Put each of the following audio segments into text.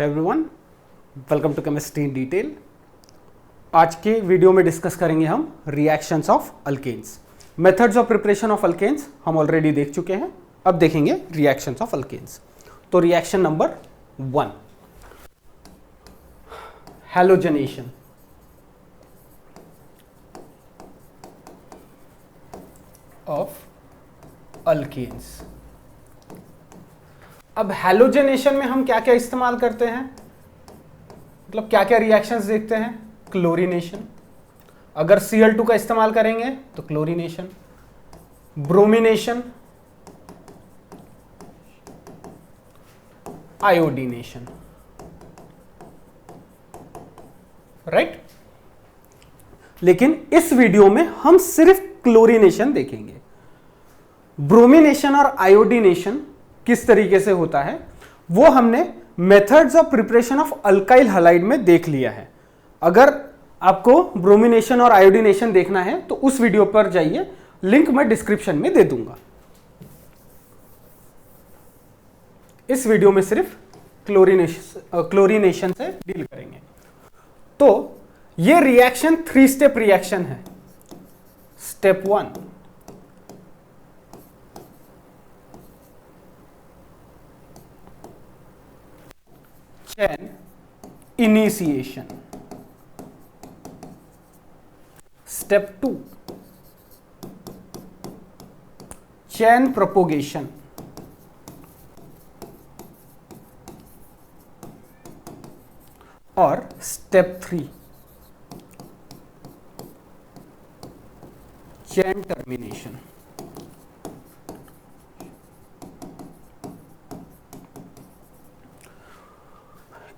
Everyone, welcome to chemistry in detail. आज के video में डिस्कस करेंगे हम reactions of alkanes. Methods of preparation of alkanes हम ऑलरेडी देख चुके हैं, अब देखेंगे रिएक्शंस ऑफ अल्केन्स। तो reaction number 1, halogenation. Of alkanes. अब हैलोजनेशन में हम क्या क्या इस्तेमाल करते हैं, मतलब क्या क्या रिएक्शंस देखते हैं? क्लोरीनेशन। अगर Cl2 का इस्तेमाल करेंगे तो क्लोरीनेशन, ब्रोमिनेशन, आयोडीनेशन, राइट। लेकिन इस वीडियो में हम सिर्फ क्लोरीनेशन देखेंगे। ब्रोमिनेशन और आयोडीनेशन किस तरीके से होता है वो हमने methods of preparation of alkyl halide में देख लिया है। अगर आपको ब्रोमिनेशन और आयोडीनेशन देखना है तो उस वीडियो पर जाइए, लिंक मैं डिस्क्रिप्शन में दे दूंगा। इस वीडियो में सिर्फ क्लोरीनेशन से डील करेंगे। तो ये रिएक्शन 3 स्टेप रिएक्शन है। Step 1, chain initiation. Step 2, chain propagation. और step 3, chain termination.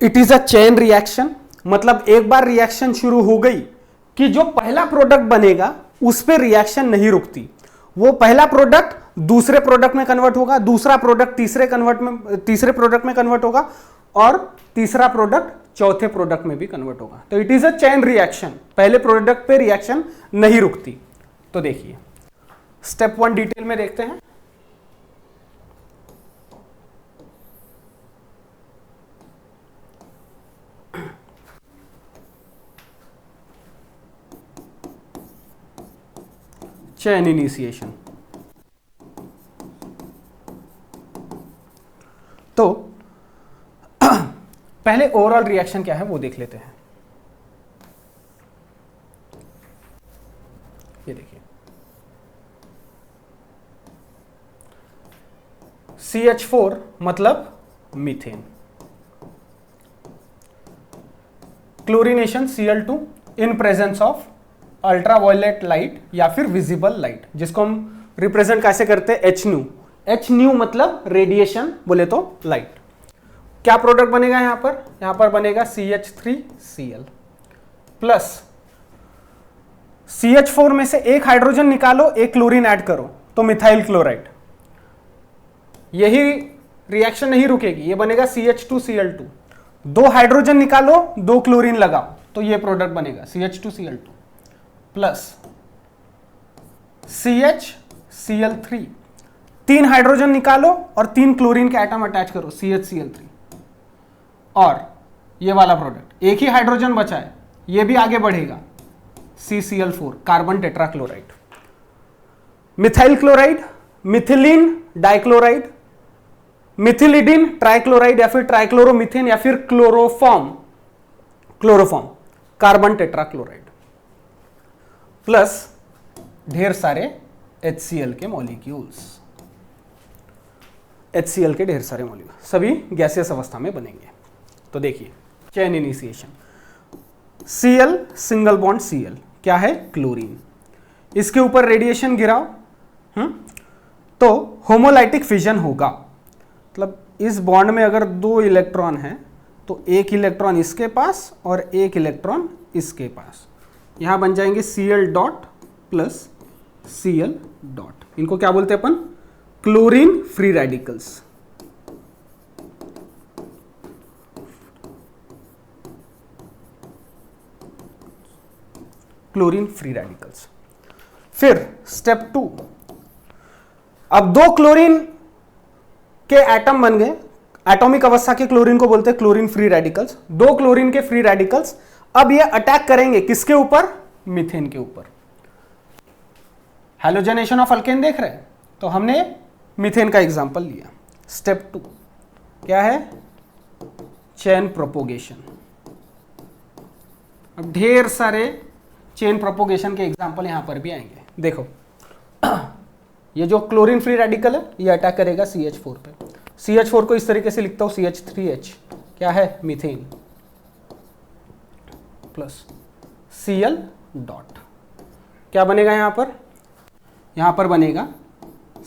It is a chain reaction, मतलब एक बार रिएक्शन शुरू हो गई कि जो पहला प्रोडक्ट बनेगा उस पे रिएक्शन नहीं रुकती। वो पहला प्रोडक्ट दूसरे प्रोडक्ट में कन्वर्ट होगा, दूसरा प्रोडक्ट तीसरे प्रोडक्ट में कन्वर्ट होगा और तीसरा प्रोडक्ट चौथे प्रोडक्ट में भी कन्वर्ट होगा। तो it is a chain reaction, पहले प्रोडक्ट पे रिएक्शन नहीं रुकती। तो देखिए स्टेप 1 डिटेल में देखते हैं। Chain initiation. तो पहले ओवरऑल रिएक्शन क्या है वो देख लेते हैं। ये देखिए CH4 मतलब methane, chlorination Cl2 in presence of ultraviolet light या फिर विजिबल लाइट, जिसको हम रिप्रेजेंट कैसे करते हैं? H मतलब रेडिएशन बोले तो लाइट। क्या प्रोडक्ट बनेगा यहां पर बनेगा CH3Cl प्लस CH4 में से एक हाइड्रोजन निकालो, एक क्लोरीन ऐड करो तो मिथाइल क्लोराइड। यही रिएक्शन नहीं रुकेगी, ये बनेगा CH2Cl2। 2 हाइड्रोजन निकालो, 2 क्लोरीन लगाओ तो ये प्रोडक्ट बनेगा CH2Cl2 प्लस CHCl3। 3 हाइड्रोजन निकालो और 3 क्लोरीन के एटम अटैच करो CHCl3 और ये वाला प्रोडक्ट, एक ही हाइड्रोजन बचा है, ये भी आगे बढ़ेगा CCl4 carbon tetrachloride. Methyl chloride, methylene dichloride, methylidyne trichloride या फिर ट्राइक्लोरोमिथेन या फिर क्लोरोफॉर्म कार्बन टेट्राक्लोराइड प्लस ढेर सारे HCl के मॉलिक्यूल्स, HCl के ढेर सारे मॉलिक्यूल सभी गैसियस अवस्था में बनेंगे। तो देखिए chain initiation, Cl single bond Cl क्या है? क्लोरीन। इसके ऊपर रेडिएशन गिराओ तो होमोलाइटिक फिजन होगा। मतलब इस बॉन्ड में अगर 2 इलेक्ट्रॉन हैं तो एक इलेक्ट्रॉन इसके पास और एक इलेक्ट्रॉन इसके पास, यहां बन जाएंगे Cl dot plus Cl dot. इनको क्या बोलते हैं अपन? Chlorine free radicals. Chlorine free radicals. फिर स्टेप 2, अब 2 क्लोरीन के एटम बन गए, एटॉमिक अवस्था के क्लोरीन को बोलते हैं क्लोरीन फ्री रेडिकल्स। दो क्लोरीन के फ्री रेडिकल्स अब ये अटैक करेंगे किसके ऊपर? मीथेन के ऊपर। हैलोजनेशन ऑफ अल्केन देख रहे हैं, तो हमने मीथेन का एग्जांपल लिया। स्टेप 2 क्या है? Chain propagation. अब ढेर सारे चेन प्रोपोगेशन के एग्जांपल यहां पर भी आएंगे। देखो ये जो क्लोरीन फ्री रेडिकल है ये अटैक करेगा CH4 पे। CH4 को इस तरीके से लिखता हूं CH3H, क्या है? Methane plus Cl dot. क्या बनेगा यहां पर? यहां पर बनेगा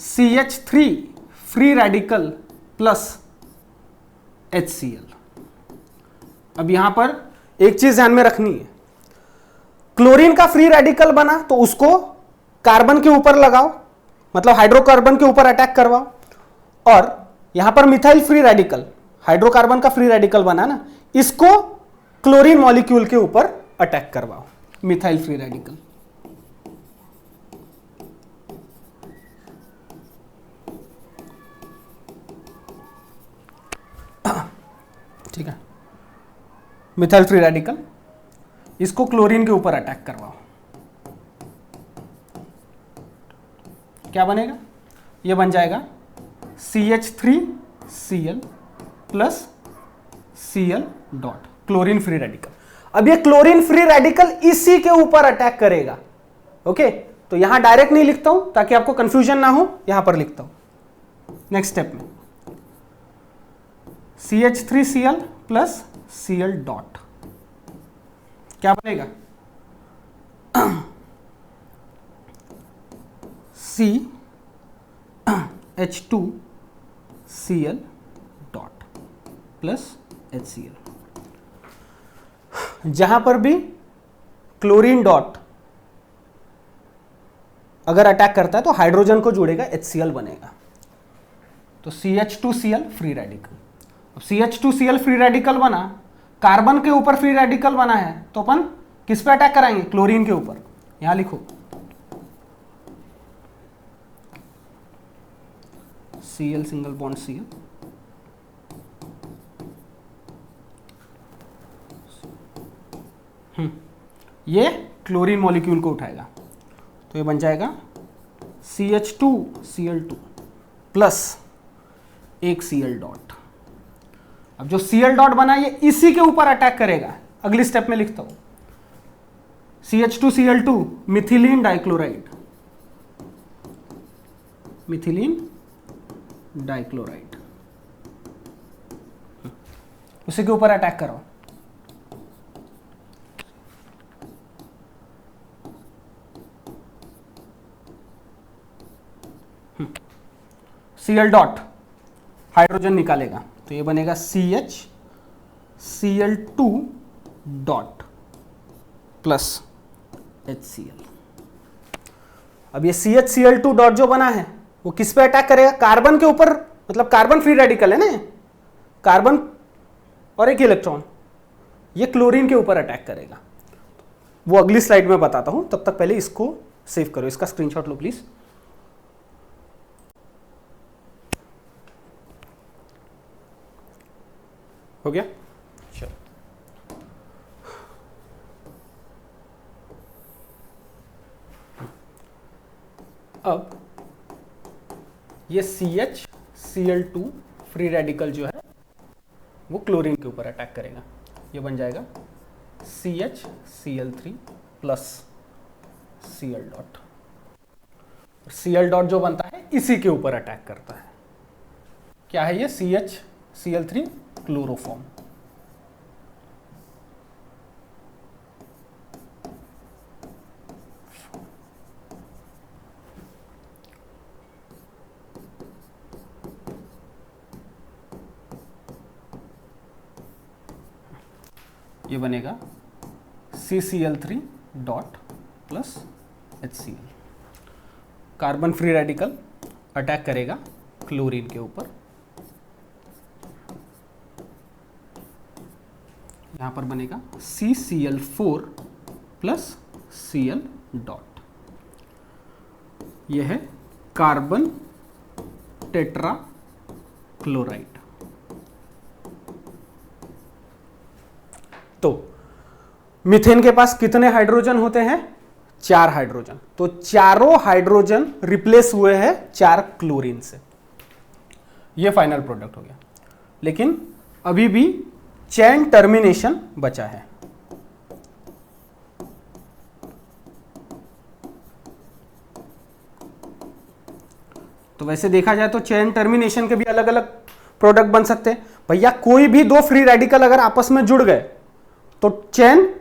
CH3 free radical plus HCl। अब यहां पर एक चीज ध्यान में रखनी है, क्लोरीन का फ्री रेडिकल बना तो उसको कार्बन के ऊपर लगाओ, मतलब हाइड्रोकार्बन के ऊपर अटैक करवाओ, और यहां पर मिथाइल फ्री रेडिकल, हाइड्रोकार्बन का फ्री रेडिकल बना ना, इसको क्लोरीन मॉलिक्यूल के ऊपर अटैक करवाओ, मिथाइल फ्री रेडिकल। ठीक है, मिथाइल फ्री रेडिकल, इसको क्लोरीन के ऊपर अटैक करवाओ, क्या बनेगा? ये बन जाएगा CH3Cl plus Cl dot, chlorine free radical. अब ये क्लोरीन फ्री रेडिकल इसी के ऊपर अटैक करेगा। ओके, तो यहां डायरेक्ट नहीं लिखता हूं ताकि आपको कंफ्यूजन ना हो, यहां पर लिखता हूं। नेक्स्ट स्टेप में CH3Cl प्लस Cl डॉट, क्या बनेगा? CH2Cl dot plus HCl। जहां पर भी क्लोरीन डॉट अगर अटैक करता है तो हाइड्रोजन को जोड़ेगा, HCl बनेगा, तो CH2Cl फ्री रेडिकल। अब CH2Cl फ्री रेडिकल बना, कार्बन के ऊपर फ्री रेडिकल बना है, तो अपन किस पे अटैक कराएंगे? क्लोरीन के ऊपर। यहां लिखो Cl सिंगल बॉन्ड Cl, ये क्लोरीन मॉलिक्यूल को उठाएगा, तो ये बन जाएगा CH2Cl2 प्लस एक Cl डॉट। अब जो Cl डॉट बना ये इसी के ऊपर अटैक करेगा। अगली स्टेप में लिखता हूं CH2Cl2 methylene dichloride, methylene dichloride, उसी के ऊपर अटैक करो। Cl डॉट हाइड्रोजन निकालेगा, तो ये बनेगा CH Cl2 dot plus HCl। अब ये CH Cl2 डॉट जो बना है वो किस पे अटैक करेगा? कार्बन के ऊपर, मतलब कार्बन फ्री रेडिकल है ना, कार्बन और एक इलेक्ट्रॉन, ये क्लोरीन के ऊपर अटैक करेगा। वो अगली स्लाइड में बताता हूं, तब तक पहले इसको सेव करो, इसका स्क्रीनशॉट लो प्लीज। हो गया? चलो, अब ये CH Cl2 फ्री रेडिकल जो है वो क्लोरीन के ऊपर अटैक करेगा, ये बन जाएगा CH Cl3 plus Cl dot. Cl dot जो बनता है इसी के ऊपर अटैक करता है, क्या है ये? CH Cl3 chloroform. ये बनेगा CCl3 dot plus HCl। Carbon free radical attack करेगा क्लोरीन के ऊपर, यहां पर बनेगा CCl4 प्लस Cl डॉट। यह है कार्बन टेट्रा क्लोराइड, तो मीथेन के पास कितने हाइड्रोजन होते हैं? 4 हाइड्रोजन। तो चारों हाइड्रोजन रिप्लेस हुए हैं 4 क्लोरीन से। ये फाइनल प्रोडक्ट हो गया। लेकिन अभी भी चेन टर्मिनेशन बचा है। तो वैसे देखा जाए तो चेन टर्मिनेशन के भी अलग अलग प्रोडक्ट बन सकते हैं। भैया कोई भी 2 फ्री रेडिकल अगर आपस में जुड़ गए तो चेन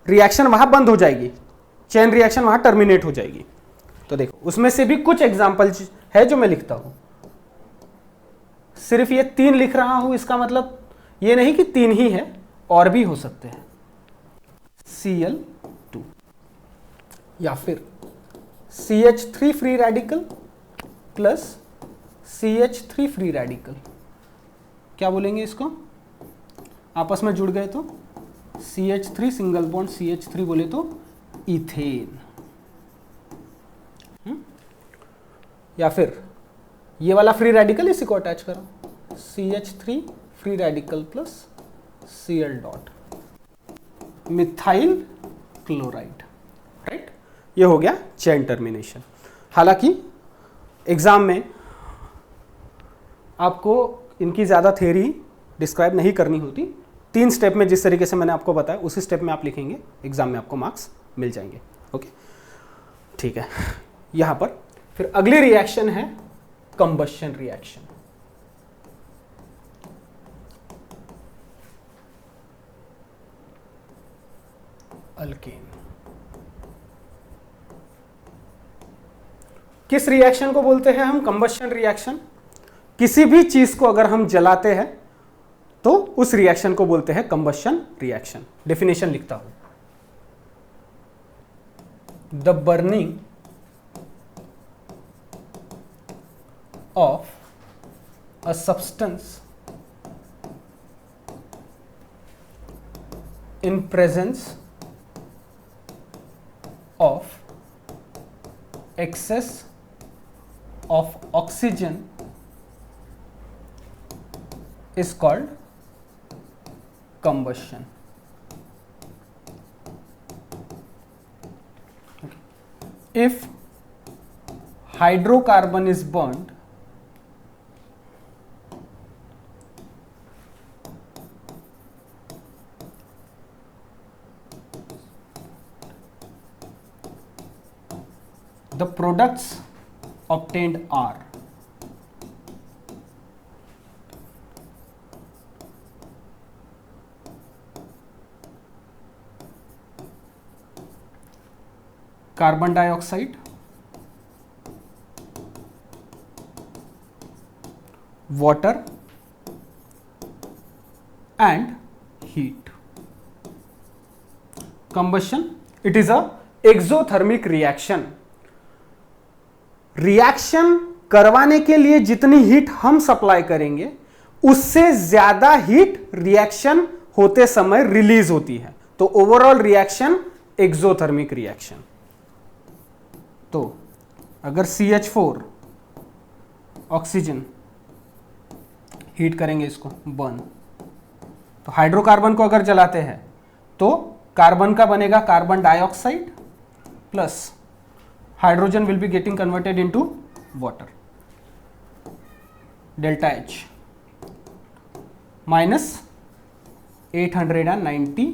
रिएक्शन वहां बंद हो जाएगी, चेन रिएक्शन वहां टर्मिनेट हो जाएगी। तो देखो उसमें से भी कुछ एग्जांपल है जो मैं लिखता हूं। सिर्फ ये 3 लिख रहा हूं, इसका मतलब ये नहीं कि 3 ही है, और भी हो सकते हैं। Cl2 या फिर CH3 free radical plus CH3 free radical, क्या बोलेंगे इसको? आपस में जुड़ गए तो CH3 सिंगल बॉन्ड CH3 बोले तो इथेन। या फिर ये वाला फ्री रेडिकल इसी को अटैच करो, CH3 free radical plus Cl dot, methyl chloride, right. ये हो गया चेन टर्मिनेशन। हालांकि एग्जाम में आपको इनकी ज़्यादा थ्योरी डिस्क्राइब नहीं करनी होती। 3 स्टेप में जिस तरीके से मैंने आपको बताया उसी स्टेप में आप लिखेंगे, एग्जाम में आपको मार्क्स मिल जाएंगे। ओके, ठीक है। यहाँ पर फिर अगली रिएक्शन है कंबशन रिएक्शन। अल्केन। किस रिएक्शन को बोलते हैं हम? Combustion reaction. किसी भी चीज को अगर हम जलाते हैं तो उस रिएक्शन को बोलते हैं कंबशन रिएक्शन। डेफिनेशन लिखता हूं, the burning of a substance in presence of excess of oxygen is called combustion. Okay. If hydrocarbon is burned, the products obtained are carbon dioxide, water and heat. Combustion, it is a exothermic reaction. Reaction करवाने के लिए जितनी heat हम supply करेंगे उससे ज्यादा heat reaction होते समय रिलीज होती है, तो ओवरऑल रिएक्शन एक्सोथर्मिक रिएक्शन। तो अगर CH4 ऑक्सीजन हीट करेंगे, इसको बर्न, तो हाइड्रोकार्बन को अगर जलाते हैं तो कार्बन का बनेगा carbon dioxide plus hydrogen will be getting converted into water, delta H minus 890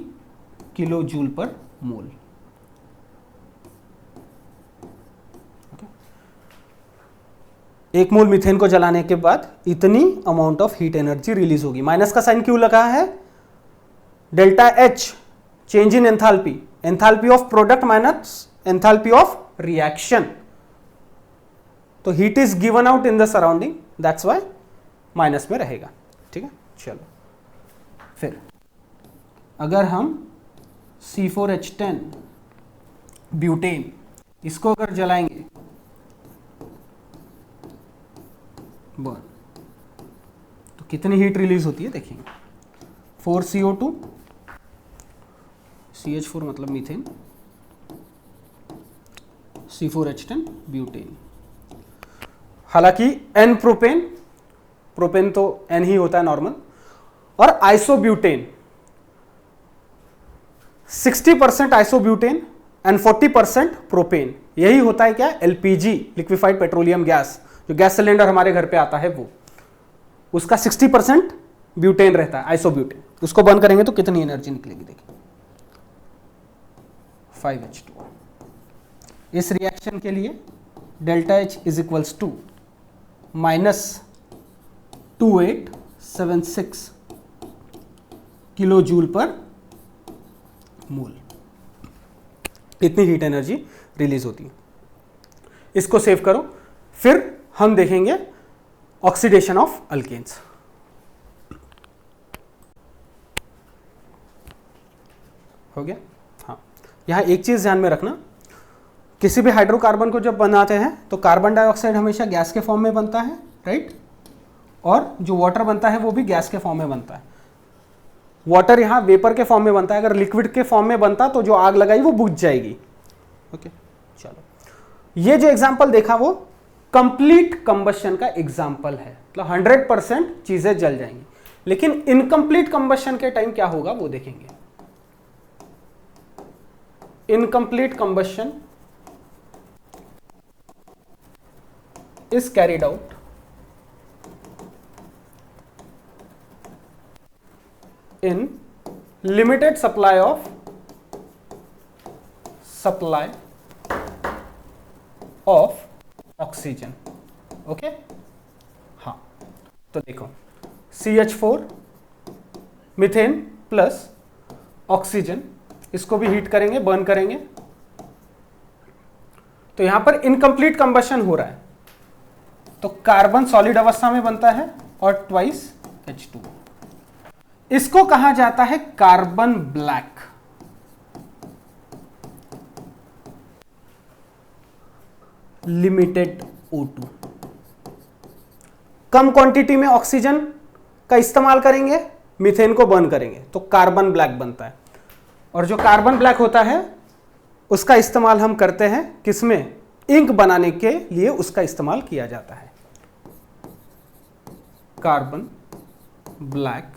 kilo joule per mole. एक मोल मीथेन को जलाने के बाद इतनी amount of heat energy release होगी। माइनस का साइन क्यों लगा है? Delta H change in enthalpy, enthalpy of product minus enthalpy of reaction. तो heat is given out in the surrounding, that's why minus में रहेगा। ठीक है, चलो फिर अगर हम C4H10 ब्यूटेन इसको अगर जलाएंगे बर्न, तो कितनी हीट रिलीज होती है देखिए, 4CO2 CH4 मतलब मीथेन, C4H10 ब्यूटेन। हालांकि N प्रोपेन, प्रोपेन तो N ही होता है नॉर्मल, और आइसोब्यूटेन, 60% आइसोब्यूटेन एंड 40% प्रोपेन। यही होता है क्या, एलपीजी, लिक्विफाइड पेट्रोलियम गैस, जो गैस सिलेंडर हमारे घर पे आता है वो, उसका 60% ब्यूटेन रहता है, आइसोब्यूटेन। उसको बर्न करेंगे तो कितनी एनर्जी निकलेगी, देखिए 5H2। इस रिएक्शन के लिए delta H is equals to -2876 kilo joule per mole, इतनी हीट एनर्जी रिलीज होती है। इसको सेव करो, फिर हम देखेंगे ऑक्सीडेशन ऑफ अल्केन्स। हो गया। हाँ, यहां एक चीज ध्यान में रखना, किसी भी हाइड्रोकार्बन को जब बनाते हैं तो कार्बन डाइऑक्साइड हमेशा गैस के फॉर्म में बनता है, राइट, और जो वाटर बनता है वो भी गैस के फॉर्म में बनता है। वाटर यहाँ वेपर के फॉर्म में बनता है, अगर लिक्विड के फॉर्म में बनता तो जो आग लगाई वो बुझ जाएगी। ओके, चलो, ये जो एग्जांपल देखा वो कंप्लीट कंबशन का एग्जांपल है, मतलब 100% चीजें जल जाएंगी। लेकिन इनकम्प्लीट कंबशन के टाइम क्या होगा वो देखेंगे। Incomplete combustion is carried out in limited supply of oxygen। Okay, हाँ, तो देखो CH4 मीथेन प्लस ऑक्सीजन, इसको भी हीट करेंगे, बर्न करेंगे, तो यहां पर इनकम्प्लीट कंबशन हो रहा है, तो कार्बन सॉलिड अवस्था में बनता है और ट्वाइस H2। इसको कहा जाता है कार्बन ब्लैक। लिमिटेड O2, कम क्वांटिटी में ऑक्सीजन का इस्तेमाल करेंगे, मीथेन को बर्न करेंगे तो कार्बन ब्लैक बनता है। और जो कार्बन ब्लैक होता है उसका इस्तेमाल हम करते हैं किसमें, इंक बनाने के लिए उसका इस्तेमाल किया जाता है। Carbon black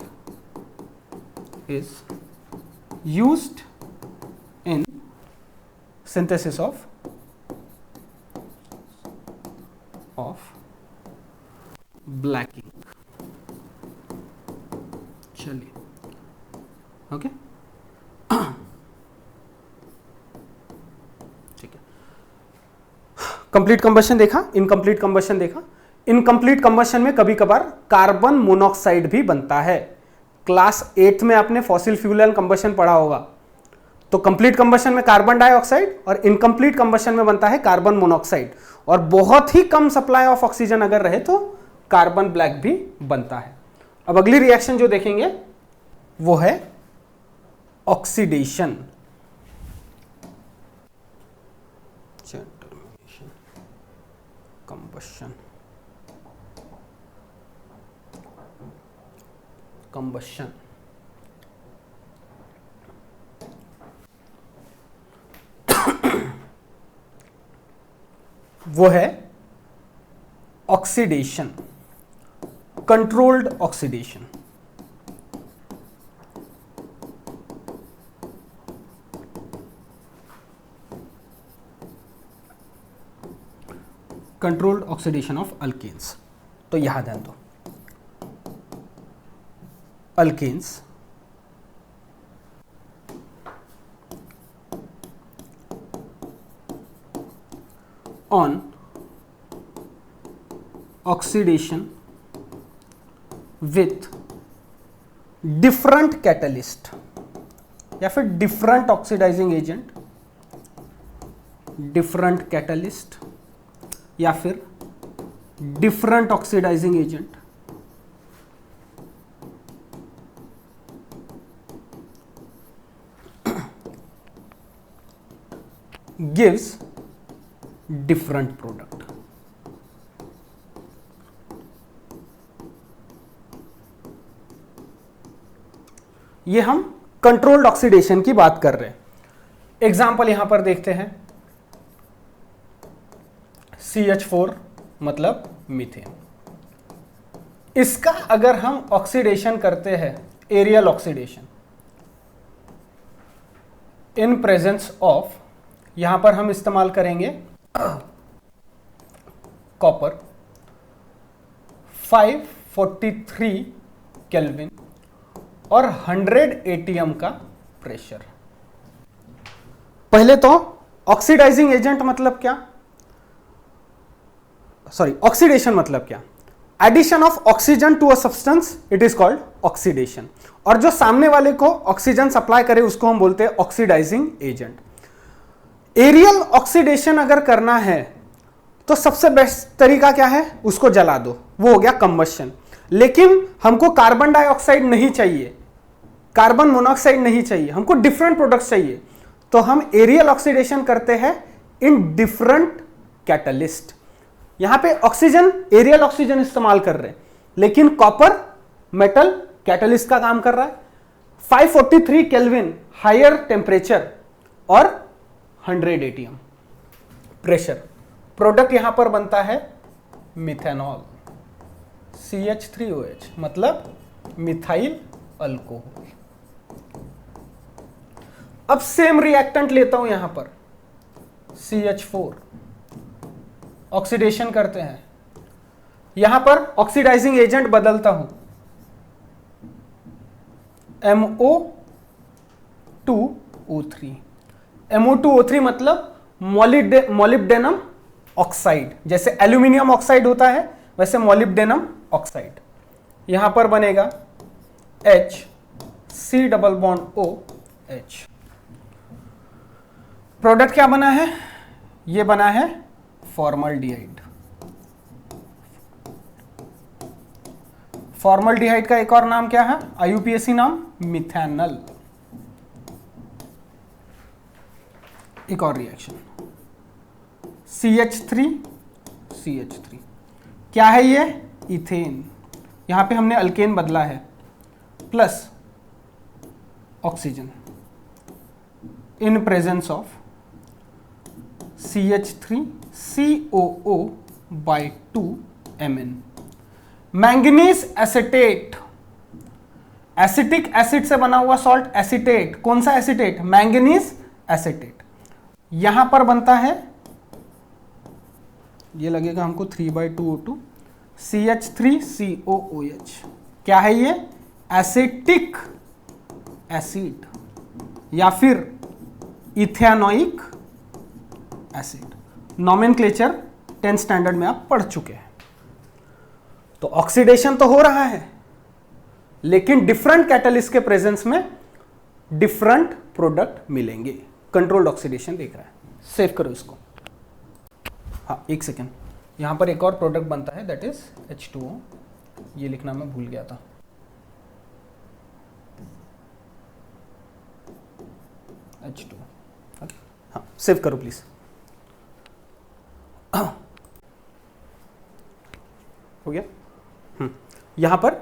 is used in synthesis of black ink. चलिए, ओके, ठीक है। कंप्लीट कंबशन देखा, इनकम्प्लीट कंबशन देखा। इनकम्प्लीट कंबशन में कभी कभार कार्बन मोनोऑक्साइड भी बनता है। क्लास 8 में आपने फॉसिल फ्यूल एंड कंबशन पढ़ा होगा, तो कंप्लीट कंबशन में कार्बन डाइऑक्साइड और इनकम्प्लीट कंबशन में बनता है कार्बन मोनोऑक्साइड, और बहुत ही कम सप्लाई ऑफ ऑक्सीजन अगर रहे तो कार्बन ब्लैक भी बनता है। अब अगली रिएक्शन जो देखेंगे वो है ऑक्सीडेशन। कंबशन, कंबशन, वो है oxidation, controlled oxidation. Controlled oxidation of alkanes. तो यहां ध्यान दो, alkanes on oxidation with different catalyst या फिर different oxidizing agent, different catalyst या फिर different oxidizing agent gives different product। ये हम कंट्रोल्ड ऑक्सीडेशन की बात कर रहे हैं। एग्जाम्पल यहां पर देखते हैं, CH4 मतलब मीथेन। इसका अगर हम ऑक्सीडेशन करते हैं, aerial oxidation, in presence of, यहां पर हम इस्तेमाल करेंगे कॉपर 543 केल्विन और 100 एटीएम का प्रेशर। पहले तो ऑक्सीडाइजिंग एजेंट मतलब क्या, सॉरी ऑक्सीडेशन मतलब क्या, addition of oxygen to a substance, it is called oxidation. और जो सामने वाले को ऑक्सीजन सप्लाई करे उसको हम बोलते हैं ऑक्सीडाइजिंग एजेंट। एरियल ऑक्सीडेशन अगर करना है तो सबसे बेस्ट तरीका क्या है, उसको जला दो, वो हो गया कंबशन। लेकिन हमको कार्बन डाइऑक्साइड नहीं चाहिए, कार्बन मोनोऑक्साइड नहीं चाहिए, हमको डिफरेंट प्रोडक्ट्स चाहिए, तो हम एरियल ऑक्सीडेशन करते हैं इन डिफरेंट कैटलिस्ट। यहां पे ऑक्सीजन, एरियल ऑक्सीजन इस्तेमाल कर रहे हैं, लेकिन कॉपर मेटल कैटलिस्ट का काम कर रहा है। 543 केल्विन हायर टेम्परेचर और 100 एटीएम प्रेशर। प्रोडक्ट यहां पर बनता है मिथेनॉल, CH3OH, मतलब मिथाइल अल्कोहल। अब सेम रिएक्टेंट लेता हूं यहां पर CH4, ऑक्सीडेशन करते हैं, यहां पर ऑक्सीडाइजिंग एजेंट बदलता हूं MO2O3। MO2O3 मतलब मोलिब्डेनम ऑक्साइड, जैसे एल्यूमिनियम ऑक्साइड होता है वैसे मोलिब्डेनम ऑक्साइड। यहां पर बनेगा HC+OH। प्रोडक्ट क्या बना है, ये बना है फॉर्मल्डिहाइड। फॉर्मल्डिहाइड का एक और नाम क्या है, IUPAC नाम मिथेनल। एक और रिएक्शन CH3 क्या है ये, इथेन। यहां पे हमने अल्केन बदला है, plus oxygen in presence of CH3COO/2Mn। Manganese acetate, acetic acid से बना हुआ सॉल्ट एसिटेट। कौन सा एसिटेट, मैंगनीज एसिटेट। यहां पर बनता है, ये लगेगा हमको 3/2O2, CH3COOH। क्या है ये, एसिटिक एसिड या फिर ethanoic acid. Nomenclature 10th standard में आप पढ़ चुके हैं। तो ऑक्सीडेशन तो हो रहा है, लेकिन डिफरेंट कैटलिस्ट के प्रेजेंस में डिफरेंट प्रोडक्ट मिलेंगे। कंट्रोल्ड ऑक्सीडेशन देख रहा है, सेव करो इसको। हाँ एक सेकेंड, यहां पर एक और प्रोडक्ट बनता है दैट इज H2O। ये लिखना मैं भूल गया था। H2O, हाँ सेव करो प्लीज। हो गया। यहां पर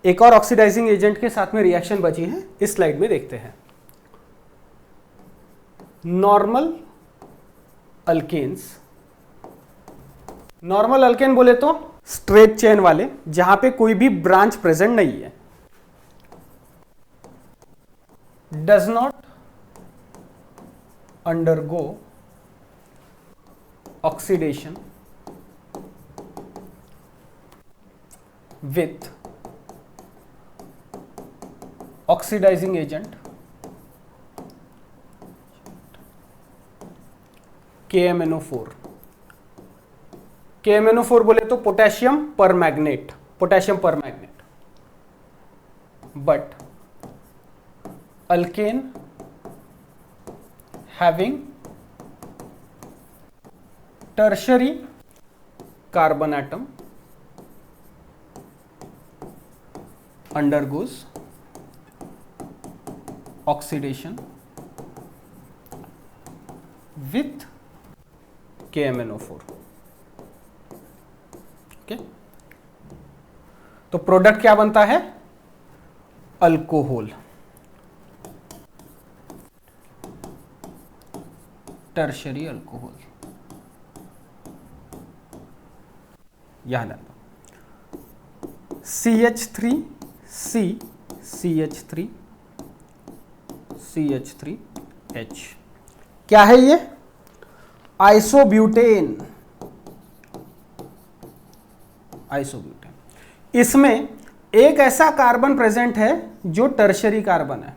एक और ऑक्सीडाइजिंग एजेंट के साथ में रिएक्शन बची है, इस स्लाइड में देखते हैं। नॉर्मल अल्केन्स, नॉर्मल अल्केन बोले तो स्ट्रेट चेन वाले, जहां पे कोई भी ब्रांच प्रेजेंट नहीं है, does not undergo oxidation with oxidizing agent KMNO4। KMNO4 बोले तो पोटेशियम पर मैग्नेट, पोटेशियम पर magnet. But alkane having tertiary carbon atom undergoes oxidation with KMNO4। Okay, तो प्रोडक्ट क्या बनता है, अल्कोहल, टर्शरी अल्कोहल। याद रखना CH3 CH3 H। क्या है ये? आइसोब्यूटेन। आइसोब्यूटेन। इसमें एक ऐसा कार्बन प्रेजेंट है जो टर्शरी कार्बन है।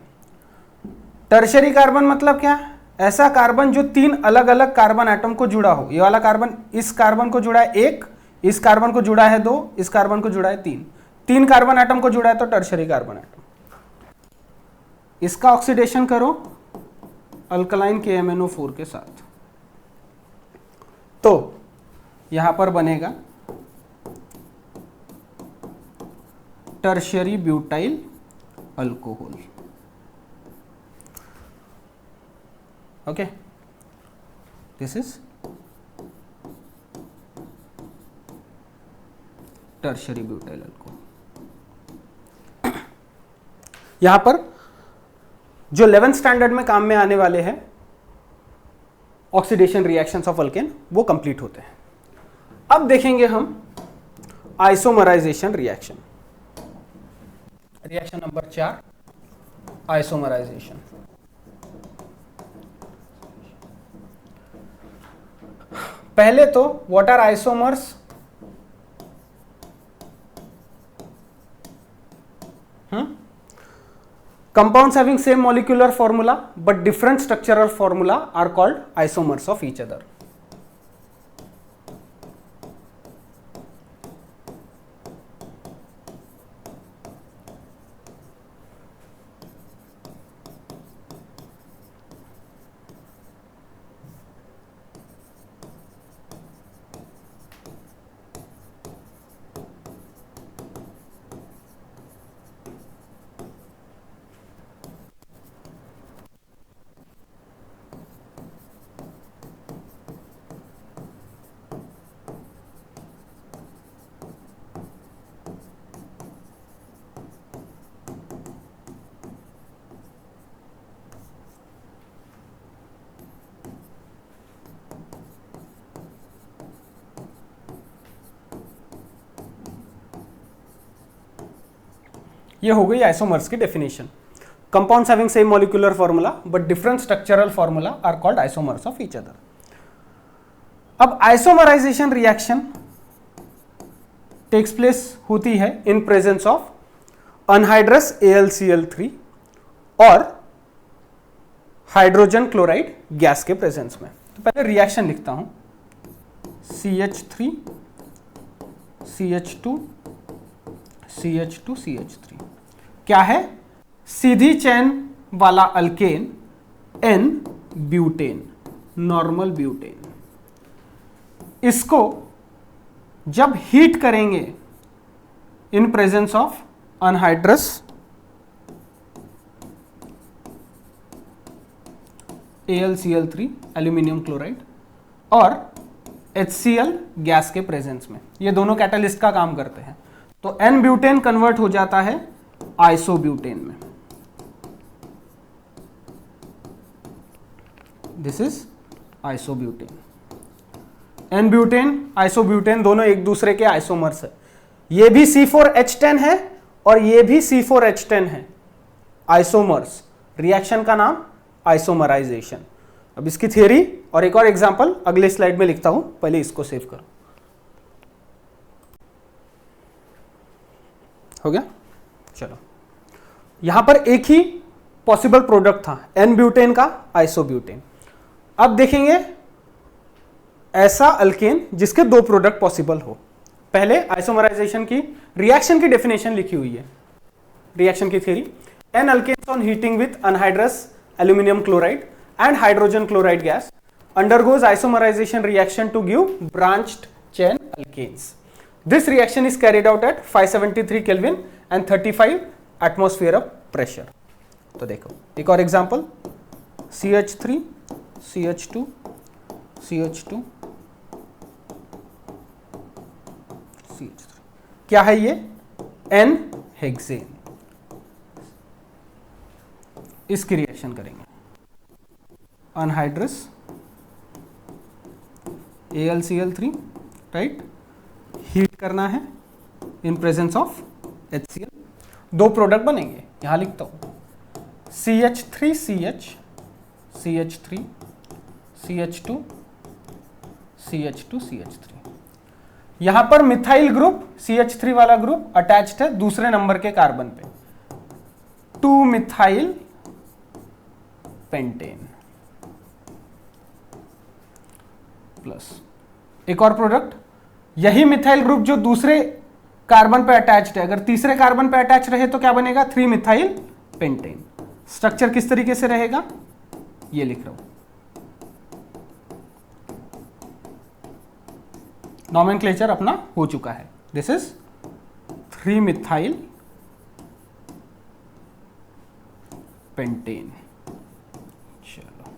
टर्शरी कार्बन मतलब क्या? ऐसा कार्बन जो 3 अलग अलग कार्बन एटम को जुड़ा हो। ये वाला कार्बन इस कार्बन को जुड़ा है 1, इस कार्बन को जुड़ा है 2, इस कार्बन को जुड़ा है 3। 3 कार्बन एटम को जुड़ा है तो टर्शरी कार्बन एटम। इसका ऑक्सीडेशन करो अल्कलाइन KMnO4 के साथ, तो यहां पर बनेगा tertiary butyl alcohol. Okay, this is tertiary butyl alcohol. यहां पर जो 11th स्टैंडर्ड में काम में आने वाले हैं ऑक्सीडेशन रिएक्शंस ऑफ अल्केन, वो कंप्लीट होते हैं। अब देखेंगे हम isomerisation reaction. Reaction number 4, isomerisation. पहले तो what are isomers? Compounds having same molecular formula but different structural formula are called isomers of each other. ये हो गई आइसोमर्स की definition. Compounds having same molecular formula but different structural formula are called isomers of each other. अब isomerisation reaction takes place होती है in presence of anhydrous AlCl3 और hydrogen chloride gas के presence में। तो पहले रिएक्शन लिखता हूं, CH3 CH2 CH2 CH3। क्या है? सीधी चैन वाला alkane N butane, normal butane. इसको जब हीट करेंगे इन presence of anhydrous AlCl3 aluminium chloride और HCl गैस के प्रेजेंस में, ये दोनों कैटालिस्ट का काम करते हैं, तो N ब्यूटेन कन्वर्ट हो जाता है आइसोब्यूटेन में। This is isobutane. N butane isobutane दोनों एक दूसरे के आइसोमर्स है। ये भी C4H10 है और ये भी C4H10 है, आइसोमर्स। रिएक्शन का नाम आइसोमराइजेशन। अब इसकी थियरी और एक और एग्जांपल अगले स्लाइड में लिखता हूं, पहले इसको सेव करो। हो गया? चलो, यहां पर एक ही पॉसिबल प्रोडक्ट था N ब्यूटेन का आइसोब्यूटेन। अब देखेंगे ऐसा अल्केन जिसके 2 प्रोडक्ट पॉसिबल हो। पहले आइसोमराइजेशन की रिएक्शन की डेफिनेशन लिखी हुई है, रिएक्शन की theory. N alkanes on heating with anhydrous aluminum chloride and hydrogen chloride gas undergoes isomerization reaction to give branched chain alkanes. This reaction is carried out at 573 Kelvin and 35 atmosphere of pressure. तो देखो एक और example, CH3 CH2 CH2 CH3। क्या है ये? N hexane. इसकी reaction करेंगे, anhydrous AlCl3, right, heat करना है in presence of HCl, 2 product बनेंगे। यहां लिखता हूं CH3CH CH3 CH2 CH2 CH3। यहां पर मिथाइल ग्रुप CH3 वाला ग्रुप अटैच्ड है दूसरे नंबर के कार्बन पे, 2 मिथाइल पेंटेन प्लस एक और प्रोडक्ट, यही मिथाइल ग्रुप जो दूसरे कार्बन पे अटैच्ड है, अगर तीसरे कार्बन पे अटैच रहे तो क्या बनेगा, 3 मिथाइल पेंटेन। स्ट्रक्चर किस तरीके से रहेगा, ये लिख रहा हूं, नॉमेनक्लेचर अपना हो चुका है। This is 3 methyl pentane. चलो,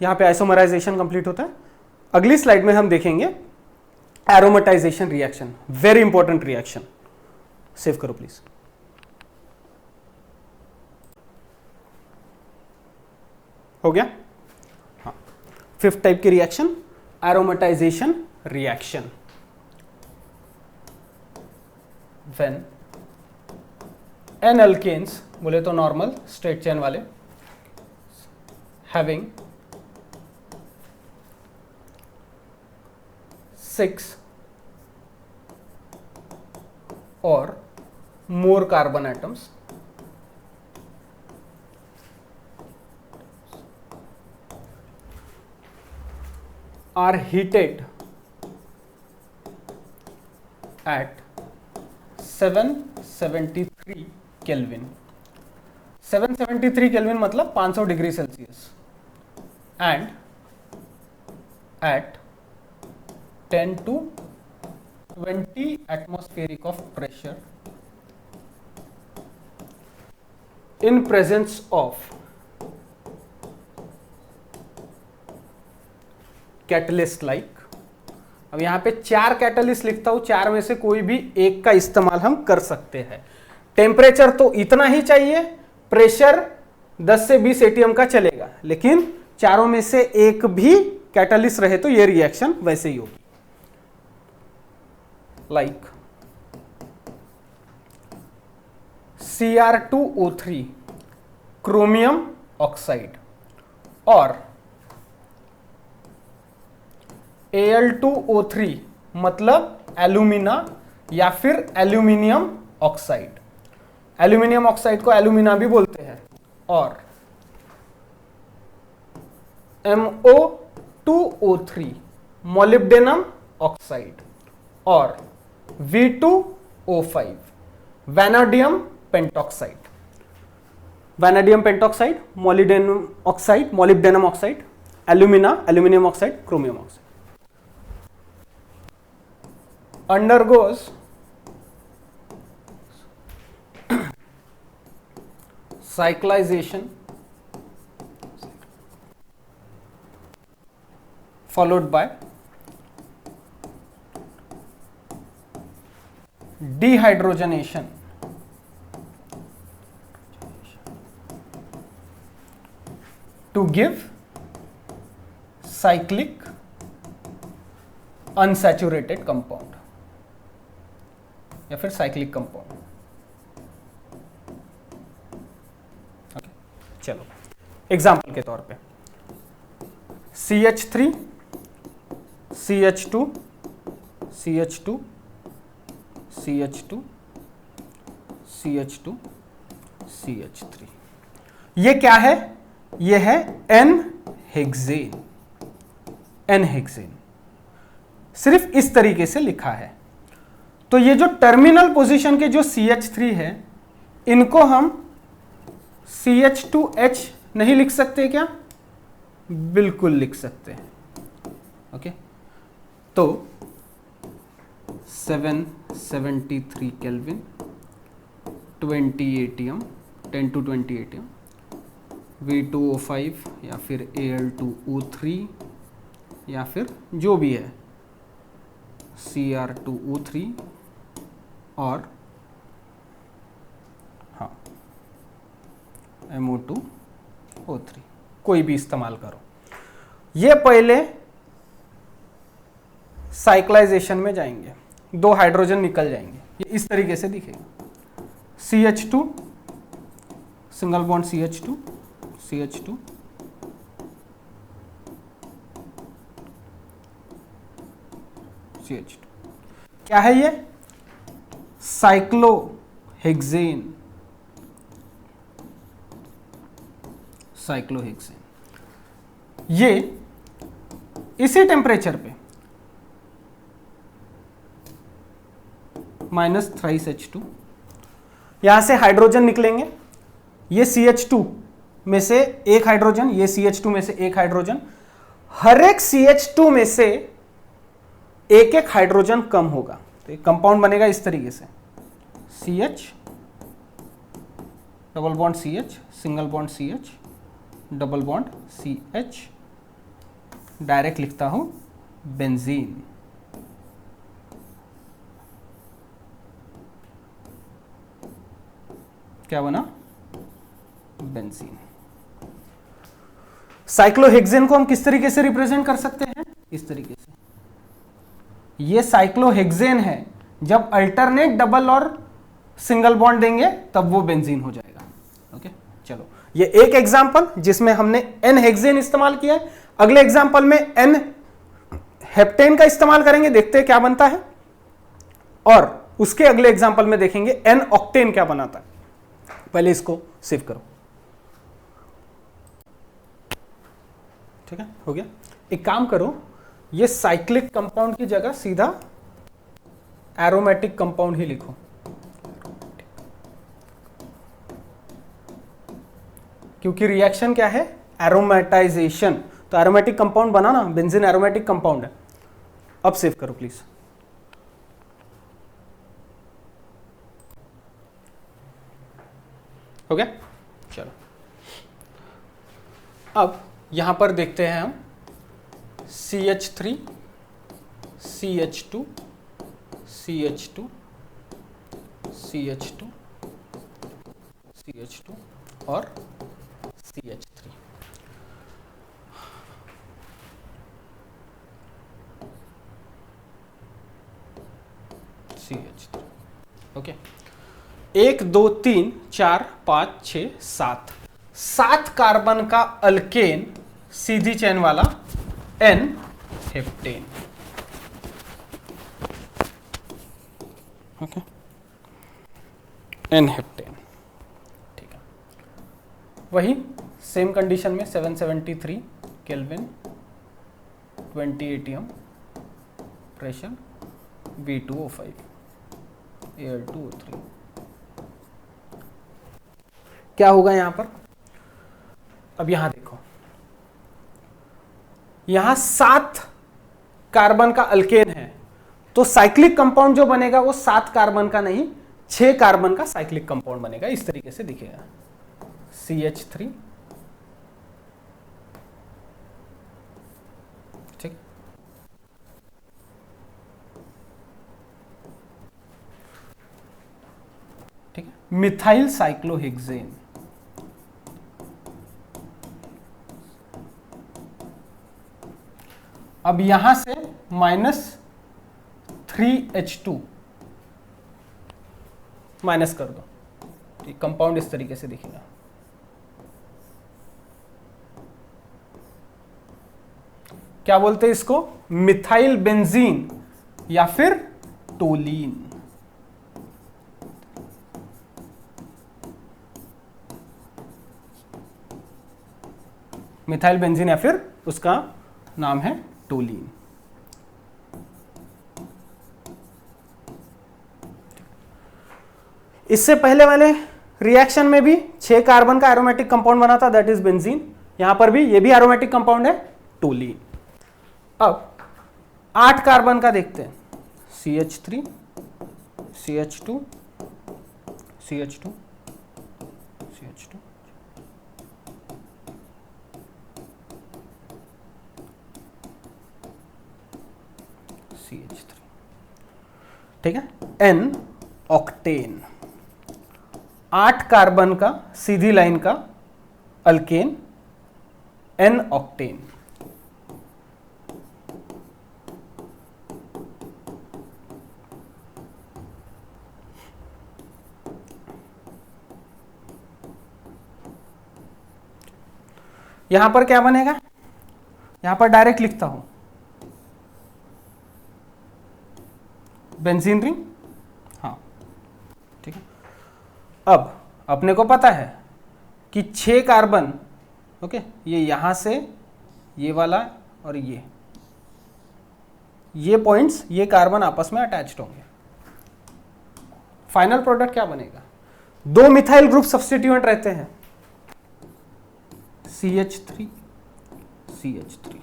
यहां पे आइसोमराइजेशन कंप्लीट होता है। अगली स्लाइड में हम देखेंगे aromatisation reaction, very important reaction. Save करो प्लीज। हो गया, हाँ। 5th टाइप की reaction, aromatisation reaction. When n alkanes, बोले तो नॉर्मल स्ट्रेट चेन वाले, having 6 or more carbon atoms are heated at 773 kelvin. 773 kelvin मतलब 500 degree Celsius, and at 10 to 20 atmospheric of pressure in presence of catalyst like। अब यहां पे 4 catalyst लिखता हूं, 4 में से कोई भी एक का इस्तेमाल हम कर सकते हैं। टेम्परेचर तो इतना ही चाहिए, प्रेशर 10 से 20 एटीएम का चलेगा, लेकिन चारों में से एक भी कैटलिस्ट रहे तो ये रिएक्शन वैसे ही होगी। लाइक Cr2O3 क्रोमियम ऑक्साइड और Al2O3 मतलब एल्यूमिना या फिर एल्यूमिनियम ऑक्साइड। एल्यूमिनियम ऑक्साइड को एल्यूमिना भी बोलते हैं। और MO2O3 मोलिब्डेनम ऑक्साइड और V2O5 vanadium pentoxide. Vanadium pentoxide, molybdenum oxide, alumina, aluminium oxide, chromium oxide undergoes cyclization followed by dehydrogenation to give cyclic unsaturated compound या फिर साइक्लिक कंपाउंड। ओके, चलो example के तौर पे CH3 CH2 CH2 CH2 CH2 CH3, ये क्या है, ये है N-हेक्सेन। N-हेक्सेन सिर्फ इस तरीके से लिखा है। तो ये जो टर्मिनल पोजीशन के जो CH3 है, इनको हम CH2H नहीं लिख सकते क्या, बिल्कुल लिख सकते हैं। ओके, तो 773 kelvin, 20 ATM, 10 to 20 ATM, V2O5 या फिर Al2O3 या फिर जो भी है Cr2O3 और हाँ MO2O3, कोई भी इस्तेमाल करो। ये पहले साइक्लाइजेशन में जाएंगे, 2 हाइड्रोजन निकल जाएंगे, ये इस तरीके से दिखेगा। CH2 single bond CH2 CH2 CH2। क्या है ये? साइक्लोहेक्सेन। साइक्लोहेक्सेन ये इसी टेम्परेचर पे -3H2, यहां से हाइड्रोजन निकलेंगे, ये CH2 में से एक हाइड्रोजन, ये CH2 में से एक हाइड्रोजन, हर एक CH2 में से एक एक हाइड्रोजन कम होगा, तो एक कंपाउंड बनेगा इस तरीके से, CH double bond CH single bond CH double bond CH, direct लिखता हूं बेंजीन। क्या बना? बेंजीन। साइक्लोहेक्सेन को हम किस तरीके से रिप्रेजेंट कर सकते हैं? इस तरीके से, ये साइक्लोहेक्सेन है, जब अल्टरनेट डबल और सिंगल बॉन्ड देंगे तब वो बेंजीन हो जाएगा। ओके, चलो ये एक एग्जांपल जिसमें हमने एन हेक्सेन इस्तेमाल किया है। अगले एग्जांपल में एन हेप्टेन का इस्तेमाल करेंगे, देखते हैं क्या बनता है, और उसके अगले एग्जांपल में देखेंगे एन ऑक्टेन क्या बनाता है। पहले इसको सेव करो। ठीक है, हो गया। एक काम करो, ये साइक्लिक कंपाउंड की जगह सीधा एरोमेटिक कंपाउंड ही लिखो। क्योंकि रिएक्शन क्या है? एरोमेटाइजेशन, तो एरोमेटिक कंपाउंड बना ना, बेंजीन एरोमेटिक कंपाउंड है। अब सेव करो प्लीज। हो गया, चलो अब यहां पर देखते हैं हम CH3 CH2 CH2 CH2 CH2 और CH3। CH3 ओके, 1 2 3 4 5 6 7 7 कार्बन का अल्केन, सीधी चेन वाला n heptane. Okay, n heptane. ठीक है, वही सेम कंडीशन में 773 kelvin 20 ATM pressure, V2O5 Al2O3। क्या होगा यहां पर? अब यहां देखो, यहां 7 कार्बन का अल्केन है, तो साइक्लिक कंपाउंड जो बनेगा वो 7 कार्बन का नहीं, 6 कार्बन का साइक्लिक कंपाउंड बनेगा। इस तरीके से दिखेगा, CH3 ठीक, ठीक है, मिथाइल साइक्लोहेक्सेन। अब यहां से -3H2 माइनस कर दो, ठीक, कंपाउंड इस तरीके से दिखेगा। क्या बोलते हैं इसको? मिथाइल बेंजीन या फिर टोलीन। मिथाइल बेंजीन या फिर उसका नाम है टोलीन। इससे पहले वाले रिएक्शन में भी 6 कार्बन का एरोमेटिक कंपाउंड बना था, दैट इज बेंजीन। यहां पर भी ये भी एरोमेटिक कंपाउंड है, टोलीन। अब 8 कार्बन का देखते हैं, CH3 CH2 CH2 CH2 CH3। ठीक है, N ऑक्टेन, 8 कार्बन का सीधी लाइन का अल्केन, N ऑक्टेन। यहां पर क्या बनेगा, यहां पर डायरेक्ट लिखता हूं बेंजीन रिंग। हाँ ठीक है। अब अपने को पता है कि 6 कार्बन, ओके, ये यहां से ये वाला और ये पॉइंट्स, ये कार्बन आपस में अटैच्ड होंगे। फाइनल प्रोडक्ट क्या बनेगा, 2 मिथाइल ग्रुप सब्स्टिट्यूएंट रहते हैं, CH3 CH3,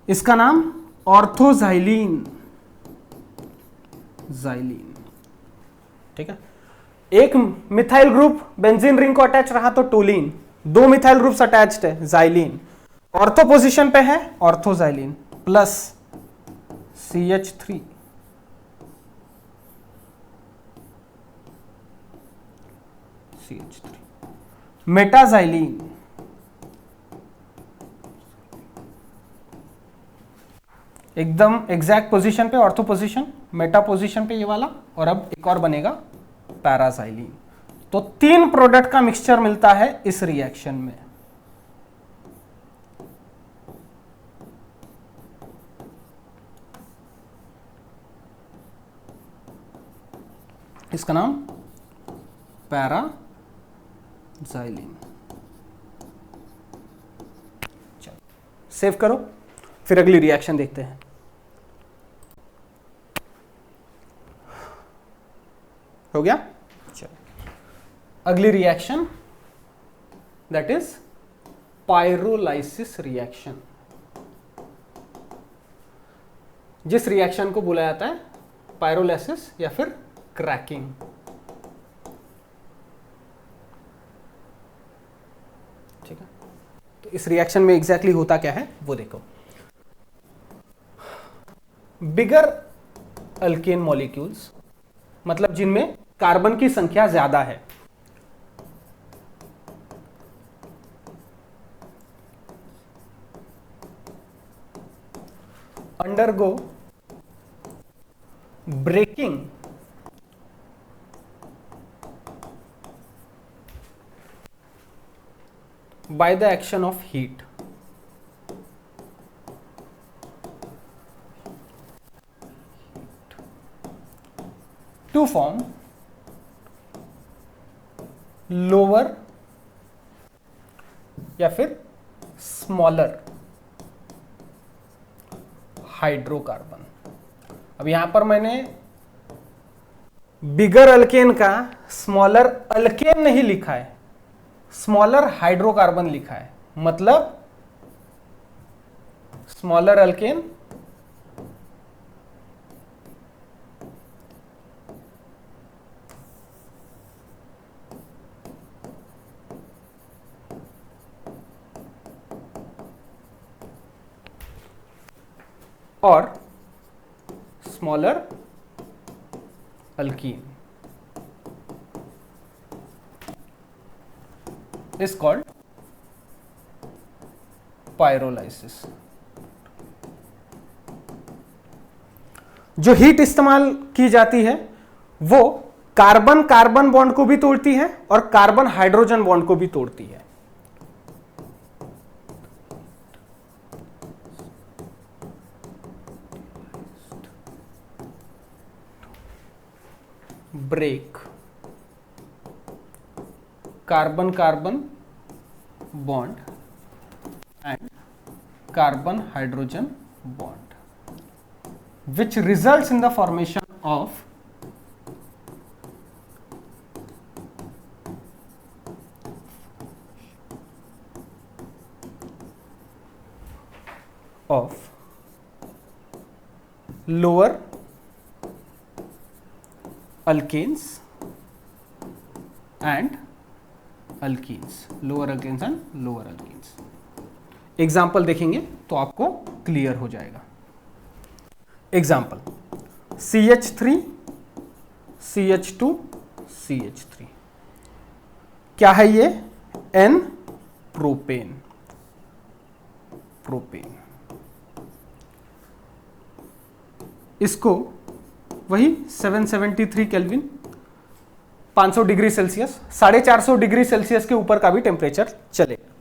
इसका नाम ऑर्थोजाइलीन, जाइलीन। ठीक है, एक मिथाइल ग्रुप बेंजीन रिंग को अटैच रहा तो टोलीन, 2 मिथाइल ग्रुप्स अटैच्ड है, जाइलीन। ऑर्थो पोजीशन पे है ऑर्थोजाइलीन प्लस CH3 CH3, मेटाजाइलीन, एकदम एग्जैक्ट पोजीशन पे ऑर्थो पोजीशन, मेटा पोजीशन पे ये वाला, और अब एक और बनेगा पैराजाइलीन। तो 3 प्रोडक्ट का मिक्सचर मिलता है इस रिएक्शन में। इसका नाम पैराजाइलीन। चलो सेव करो, फिर अगली रिएक्शन देखते हैं। हो गया, चलो अगली reaction, that is pyrolysis reaction. जिस रिएक्शन को बोला जाता है पायरोलाइसिस या फिर क्रैकिंग। ठीक है, तो इस रिएक्शन में एग्जैक्टली होता क्या है वो देखो। बिगर अल्केन मॉलिक्यूल्स, मतलब जिनमें कार्बन की संख्या ज्यादा है, undergo breaking by the action of heat to form lower या फिर स्मॉलर हाइड्रोकार्बन। अब यहां पर मैंने बिगर अल्केन का स्मॉलर अल्केन नहीं लिखा है, स्मॉलर हाइड्रोकार्बन लिखा है, मतलब स्मॉलर अल्केन और smaller alkyne is called pyrolysis। जो हीट इस्तेमाल की जाती है वो कार्बन कार्बन बॉन्ड को भी तोड़ती है और कार्बन हाइड्रोजन बॉन्ड को भी तोड़ती है। Break carbon carbon bond and carbon hydrogen bond, which results in the formation of lower alkanes and alkenes, lower alkenes and lower alkenes. Example देखेंगे तो आपको क्लियर हो जाएगा। एग्जाम्पल CH3 CH2 CH3, क्या है ये, N प्रोपेन, प्रोपेन। इसको वही 773 kelvin, 500 degree Celsius, 450 degree Celsius के ऊपर का भी टेम्परेचर चलेगा।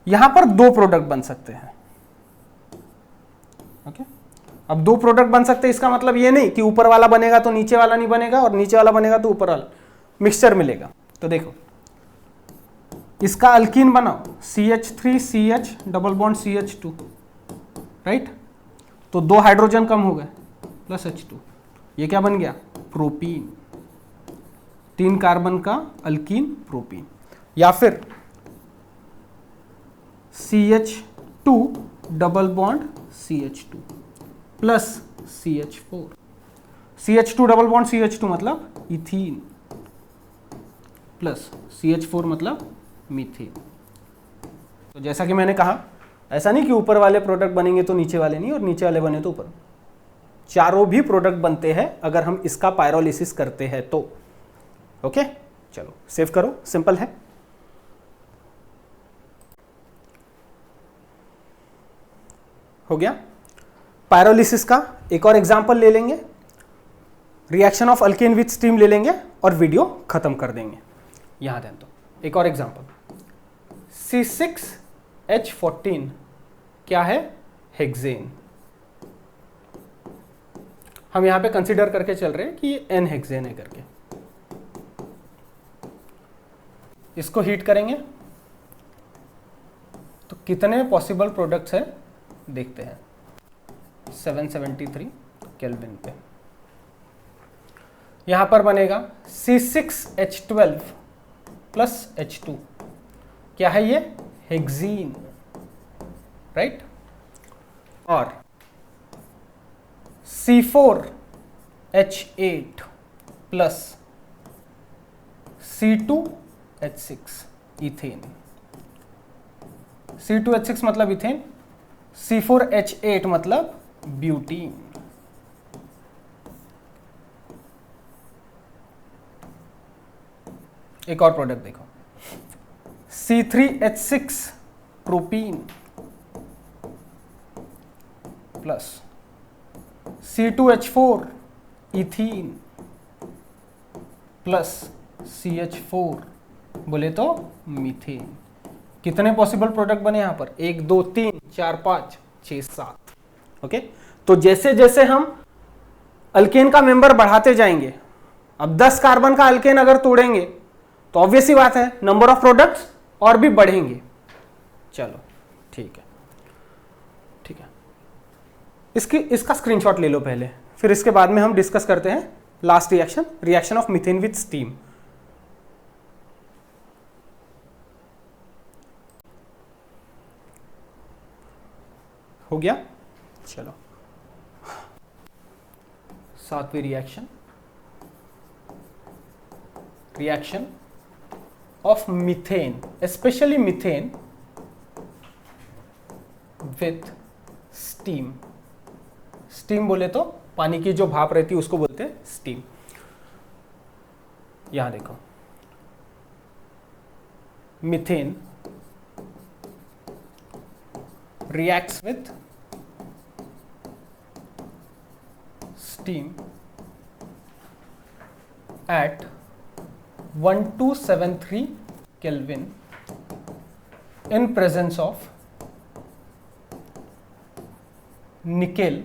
यहां पर दो प्रोडक्ट बन सकते हैं। ओके, अब दो प्रोडक्ट बन सकते हैं, इसका मतलब ये नहीं कि ऊपर वाला बनेगा तो नीचे वाला नहीं बनेगा और नीचे वाला बनेगा तो ऊपर वाला, मिक्सचर मिलेगा। तो देखो इसका अल्कीन बनाओ CH3CH double bond CH2, right, तो 2 हाइड्रोजन कम हो गए प्लस H2, ये क्या बन गया, प्रोपीन, 3 कार्बन का अल्कीन प्रोपीन। या फिर CH2 double bond CH2 plus CH4, CH2 double bond CH2 मतलब इथीन प्लस CH4 मतलब मीथेन। तो जैसा कि मैंने कहा, ऐसा नहीं कि ऊपर वाले प्रोडक्ट बनेंगे तो नीचे वाले नहीं और नीचे वाले बने तो ऊपर, चारों भी प्रोडक्ट बनते हैं अगर हम इसका पायरोलिसिस करते हैं तो। ओके, चलो सेव करो, सिंपल है। हो गया। पायरोलिसिस का एक और एग्जांपल ले लेंगे, reaction of alkane with steam ले लेंगे और वीडियो खत्म कर देंगे। यहां दें तो एक और एग्जांपल, C6H14 क्या है, हेक्सेन। हम यहां पे कंसीडर करके चल रहे हैं कि ये N हेक्सेन है करके। इसको हीट करेंगे तो कितने पॉसिबल प्रोडक्ट्स हैं देखते हैं। 773 केल्विन पे यहां पर बनेगा C6H12 प्लस H2, क्या है ये, हेक्सीन, राइट। और C4H8 plus C2H6 ethane, C2H6 मतलब इथेन, C4H8 मतलब ब्यूटीन। एक और प्रोडक्ट देखो, C3H6 propene plus C2H4 ethene plus CH4 बोले तो मीथेन। कितने पॉसिबल प्रोडक्ट बने यहां पर, 1 2 3 4 5 6 7। ओके, तो जैसे जैसे हम अल्केन का मेंबर बढ़ाते जाएंगे, अब 10 कार्बन का अल्केन अगर तोड़ेंगे तो ऑब्वियस ही बात है नंबर ऑफ प्रोडक्ट्स और भी बढ़ेंगे। चलो ठीक है, ठीक है, इसका स्क्रीनशॉट ले लो पहले, फिर इसके बाद में हम डिस्कस करते हैं last reaction, reaction of methane with steam. हो गया, चलो 7वीं reaction, reaction of methane, specially methane with steam. Steam बोले तो पानी की जो भाप रहती है उसको बोलते हैं स्टीम। यहां देखो, methane reacts with steam at 1273 Kelvin in presence of nickel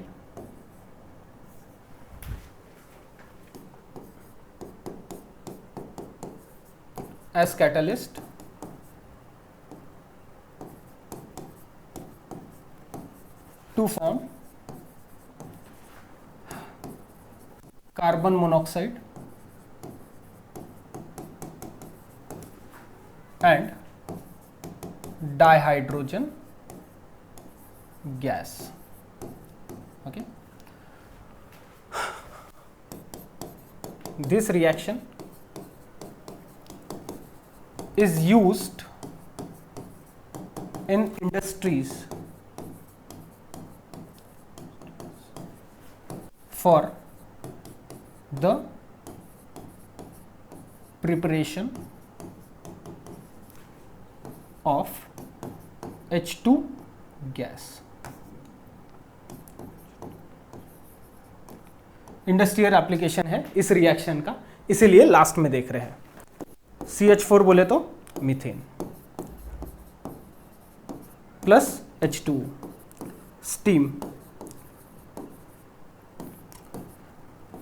as catalyst to form carbon monoxide and dihydrogen gas. Okay, this reaction is used in industries for the preparation of H2 gas. Industrial application है इस reaction का, इसीलिए last में देख रहे हैं। CH4 बोले तो methane, plus H2 steam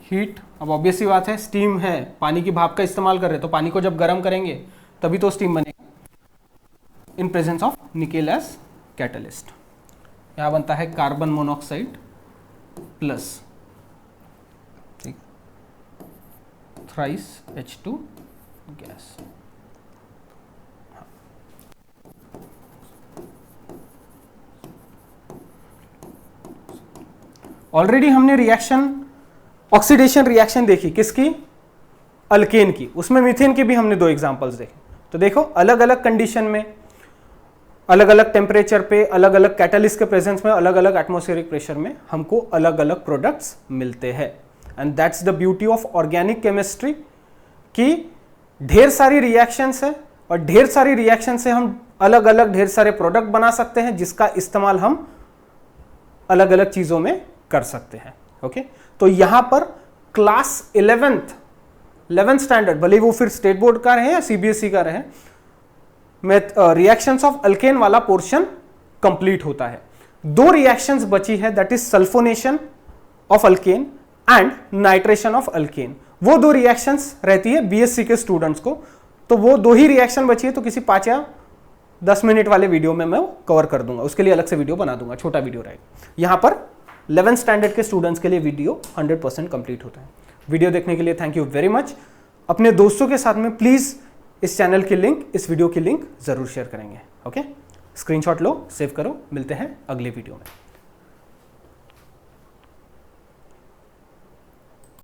heat. अब ऑब्वियस सी बात है, स्टीम है, पानी की भाप का इस्तेमाल कर रहे हैं, तो पानी को जब गर्म करेंगे तभी तो स्टीम बनेगा, in presence of nickel as catalyst. यहां बनता है carbon monoxide plus thrice H2 gas. Already हमने रिएक्शन, ऑक्सीडेशन रिएक्शन देखी किसकी, अल्केन की, उसमें मीथेन के भी हमने 2 एग्जांपल्स देखे। तो देखो अलग अलग कंडीशन में, अलग अलग टेम्परेचर पे, अलग अलग कैटलिस्ट के प्रेजेंस में, अलग अलग एटमॉस्फेरिक प्रेशर में हमको अलग अलग प्रोडक्ट्स मिलते हैं। And that's the beauty of organic chemistry कि ढेर सारी रिएक्शंस है और ढेर सारी रिएक्शन से हम अलग अलग ढेर सारे प्रोडक्ट बना सकते हैं जिसका इस्तेमाल हम अलग अलग चीजों में कर सकते हैं। ओके, तो यहां पर क्लास 11th स्टैंडर्ड, भले वो फिर स्टेट बोर्ड का रहे या सीबीएसई का रहे, में रिएक्शंस ऑफ अल्केन वाला पोर्शन कंप्लीट होता है। 2 रिएक्शंस बची है, that is sulphonation of alkane and nitration of alkane. वो 2 रिएक्शंस रहती है बीएससी के स्टूडेंट्स को, तो वो 2 ही रिएक्शन बची है, तो किसी 5 या 10 मिनट वाले वीडियो में मैं कवर कर दूंगा, उसके लिए अलग से वीडियो बना दूंगा, छोटा वीडियो रहेगा। यहां पर 11th स्टैंडर्ड के स्टूडेंट्स के लिए वीडियो 100% कंप्लीट होता है। वीडियो देखने के लिए थैंक यू वेरी मच। अपने दोस्तों के साथ में प्लीज इस चैनल की लिंक, इस वीडियो की लिंक जरूर शेयर करेंगे। ओके, स्क्रीनशॉट लो, सेव करो, मिलते हैं अगले वीडियो में।